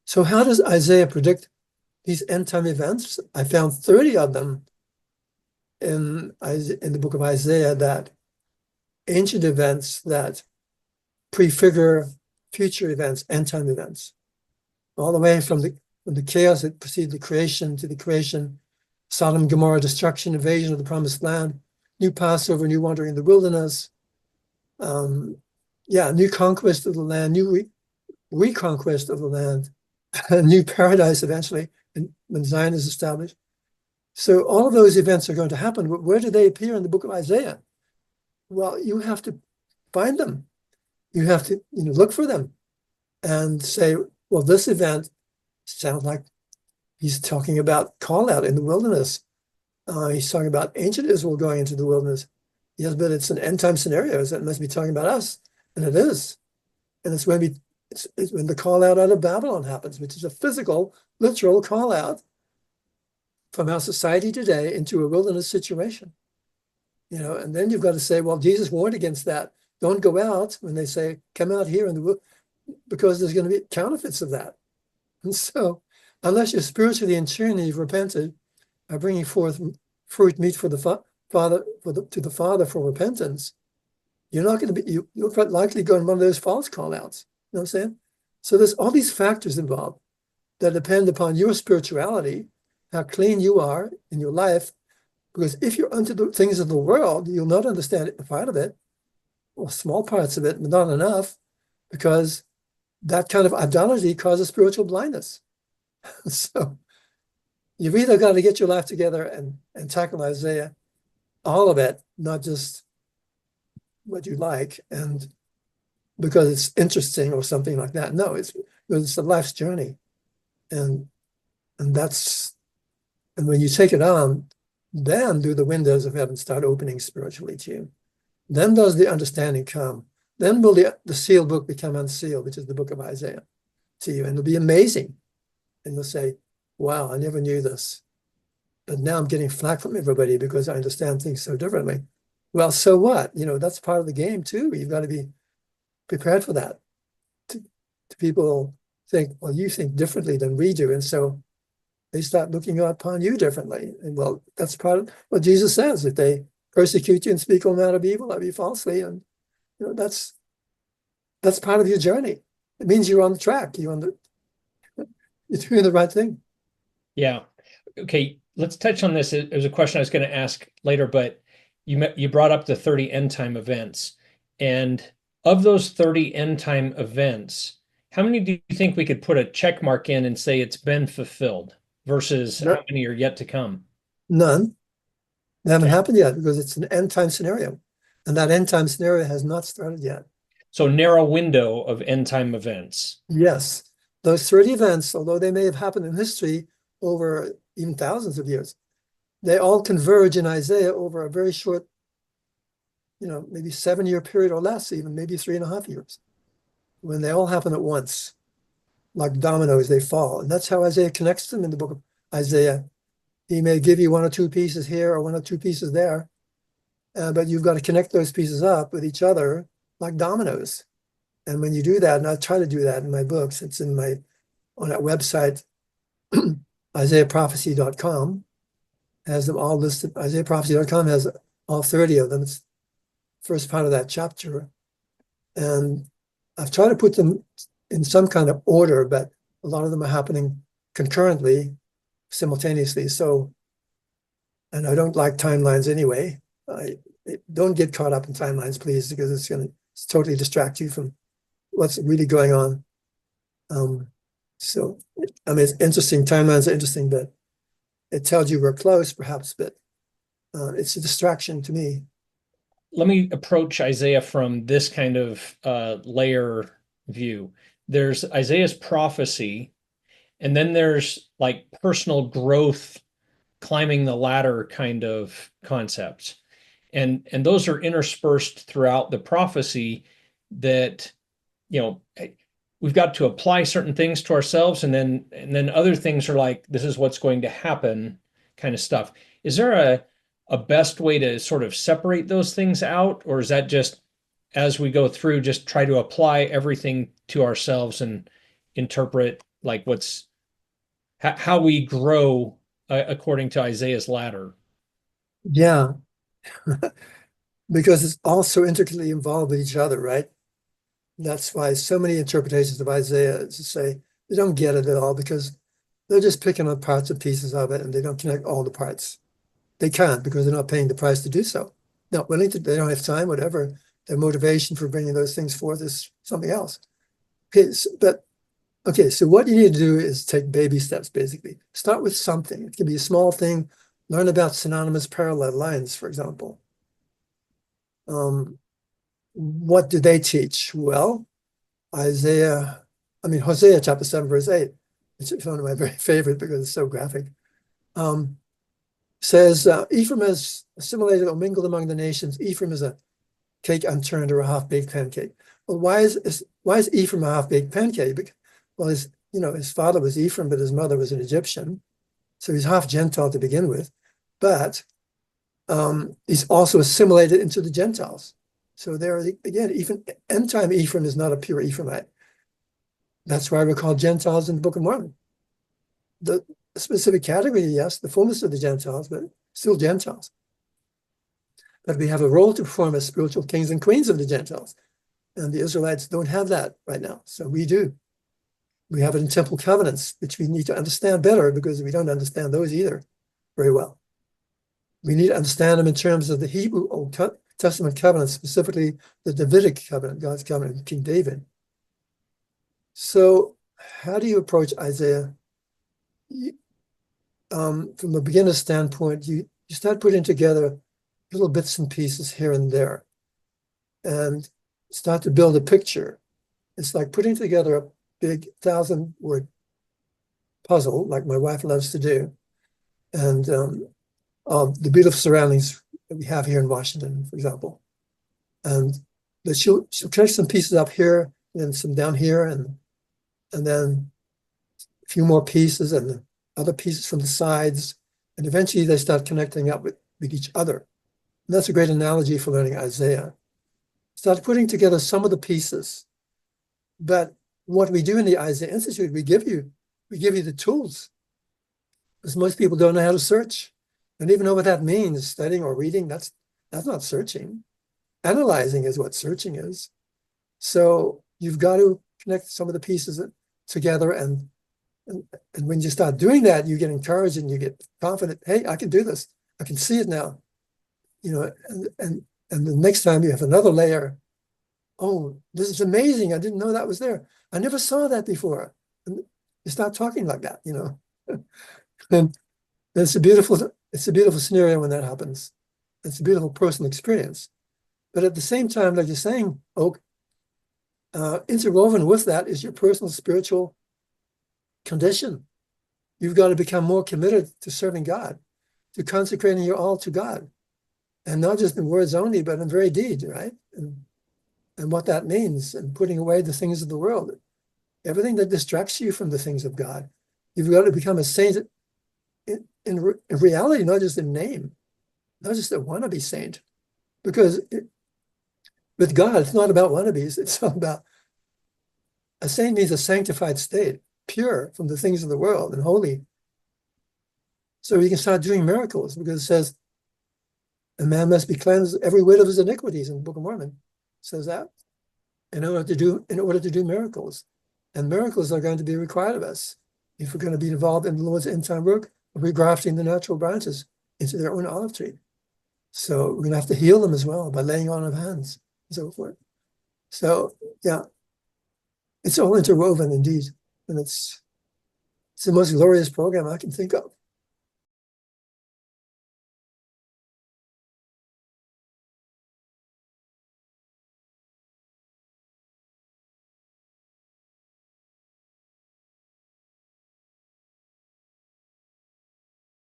So how does Isaiah predict these end time events? I found 30 of them in the book of Isaiah, that ancient events that prefigure future events, end time events, all the way from the chaos that preceded the creation to the creation, Sodom and Gomorrah destruction, invasion of the promised land, new Passover, new wandering in the wilderness, new conquest of the land, new reconquest of the land, a new paradise eventually, when Zion is established. So all of those events are going to happen, but where do they appear in the book of Isaiah? Well, you have to find them. You have to look for them and say, well, this event sounds like he's talking about call out in the wilderness. He's talking about ancient Israel going into the wilderness. Yes, but it's an end time scenario. So it must be talking about us. And it is. And it's when the call out of Babylon happens, which is a physical, literal call out from our society today into a wilderness situation. And then you've got to say, well, Jesus warned against that. Don't go out when they say, come out here because there's going to be counterfeits of that. And so unless you're spiritually in tune and you've repented, are bringing forth fruit meet for the Father, to the Father for repentance, you're not going to be, you'll likely go in one of those false call-outs. You know what I'm saying? So there's all these factors involved that depend upon your spirituality, how clean you are in your life. Because if you're unto the things of the world, you'll not understand a part of it, or small parts of it, but not enough, because that kind of idolatry causes spiritual blindness. So you've either got to get your life together and tackle Isaiah, all of it, not just what you like, and because it's interesting or something like that. No, it's a life's journey. And when you take it on, then do the windows of heaven start opening spiritually to you. Then does the understanding come. Then will the sealed book become unsealed, which is the book of Isaiah, to you. And it'll be amazing. And you'll say, wow, I never knew this. But now I'm getting flack from everybody because I understand things so differently. Well, so what? That's part of the game too. You've got to be prepared for that. People think, well, you think differently than we do. And so they start looking upon you differently. And well, that's part of what Jesus says. If they persecute you and speak all manner of evil of you falsely, and that's part of your journey. It means you're on the track. You're doing the right thing. Yeah. Okay. Let's touch on this. It was a question I was going to ask later, but you brought up the 30 end time events, and of those 30 end time events, how many do you think we could put a check mark in and say it's been fulfilled versus how many are yet to come? None. They haven't happened yet because it's an end time scenario. And that end time scenario has not started yet. So narrow window of end time events. Yes. Those 30 events, although they may have happened in history over even thousands of years, they all converge in Isaiah over a very short, maybe 7-year period or less, even maybe 3.5 years, when they all happen at once. Like dominoes, they fall. And that's how Isaiah connects them in the book of Isaiah. He may give you 1 or 2 pieces here or 1 or 2 pieces there, but you've got to connect those pieces up with each other like dominoes. And when you do that, and I try to do that in my books, it's on that website, IsaiahProphecy.com, has them all listed. IsaiahProphecy.com has all 30 of them. It's the first part of that chapter. And I've tried to put them in some kind of order, but a lot of them are happening concurrently, simultaneously. So, and I don't like timelines anyway. Don't get caught up in timelines, please, because it's going to totally distract you from what's really going on. So, I mean, it's interesting. Timelines are interesting, but it tells you we're close, perhaps, but it's a distraction to me. Let me approach Isaiah from this kind of layer view. There's Isaiah's prophecy, and then there's like personal growth, climbing the ladder kind of concepts. And those are interspersed throughout the prophecy that, we've got to apply certain things to ourselves, and then other things are like, this is what's going to happen kind of stuff. Is there a best way to sort of separate those things out, or is that just as we go through, just try to apply everything to ourselves and interpret like how we grow according to Isaiah's ladder. Yeah, because it's all so intricately involved with each other, right? And that's why so many interpretations of Isaiah is to say they don't get it at all because they're just picking up parts and pieces of it and they don't connect all the parts. They can't because they're not paying the price to do so. Not willing to, they don't have time, whatever. Their motivation for bringing those things forth is something else. Okay, so what you need to do is take baby steps, basically. Start with something. It can be a small thing. Learn about synonymous parallel lines, for example. What do they teach? Well, Hosea chapter 7, verse 8, which is one of my very favorite because it's so graphic, says, Ephraim has assimilated or mingled among the nations. Ephraim is a cake unturned or a half-baked pancake. Well, why is Ephraim a half-baked pancake? Well, his father was Ephraim, but his mother was an Egyptian. So he's half Gentile to begin with. But he's also assimilated into the Gentiles. So there, again, even end-time Ephraim is not a pure Ephraimite. That's why we're called Gentiles in the Book of Mormon. The specific category, yes, the fullness of the Gentiles, but still Gentiles. But we have a role to perform as spiritual kings and queens of the Gentiles. And the Israelites don't have that right now. So we do. We have it in temple covenants, which we need to understand better because we don't understand those either very well. We need to understand them in terms of the Hebrew Old Testament covenants, specifically the Davidic covenant, God's covenant with King David. So how do you approach Isaiah? From a beginner's standpoint, you start putting together little bits and pieces here and there and start to build a picture. It's like putting together a big 1,000-word puzzle, like my wife loves to do, and the beautiful surroundings that we have here in Washington, for example. And that she'll catch some pieces up here and some down here, and then a few more pieces and other pieces from the sides, and eventually they start connecting up with each other. And that's a great analogy for learning Isaiah. Start putting together some of the pieces. But what we do in the Isaiah Institute, we give you the tools. Because most people don't know how to search. Don't even know what that means. Studying or reading, that's not searching. Analyzing is what searching is. So you've got to connect some of the pieces together, and when you start doing that, you get encouraged and you get confident. Hey, I can do this. I can see it now. And the next time you have another layer. Oh, this is amazing. I didn't know that was there. I never saw that before. And you start talking like that, And it's a beautiful scenario when that happens. It's a beautiful personal experience. But at the same time, like you're saying, Oak, interwoven with that is your personal spiritual condition. You've got to become more committed to serving God, to consecrating your all to God. And not just in words only, but in very deed, right? And what that means, and putting away the things of the world. Everything that distracts you from the things of God. You've got to become a saint in reality, not just in name, not just a wannabe saint. Because with God, it's not about wannabes. It's all about, a saint means a sanctified state, pure from the things of the world and holy. So you can start doing miracles, because it says, a man must be cleansed every whit of his iniquities in the Book of Mormon. It says that in order to do miracles. And miracles are going to be required of us if we're going to be involved in the Lord's end time work of regrafting the natural branches into their own olive tree. So we're going to have to heal them as well by laying on of hands and so forth. So yeah, it's all interwoven indeed. And it's the most glorious program I can think of.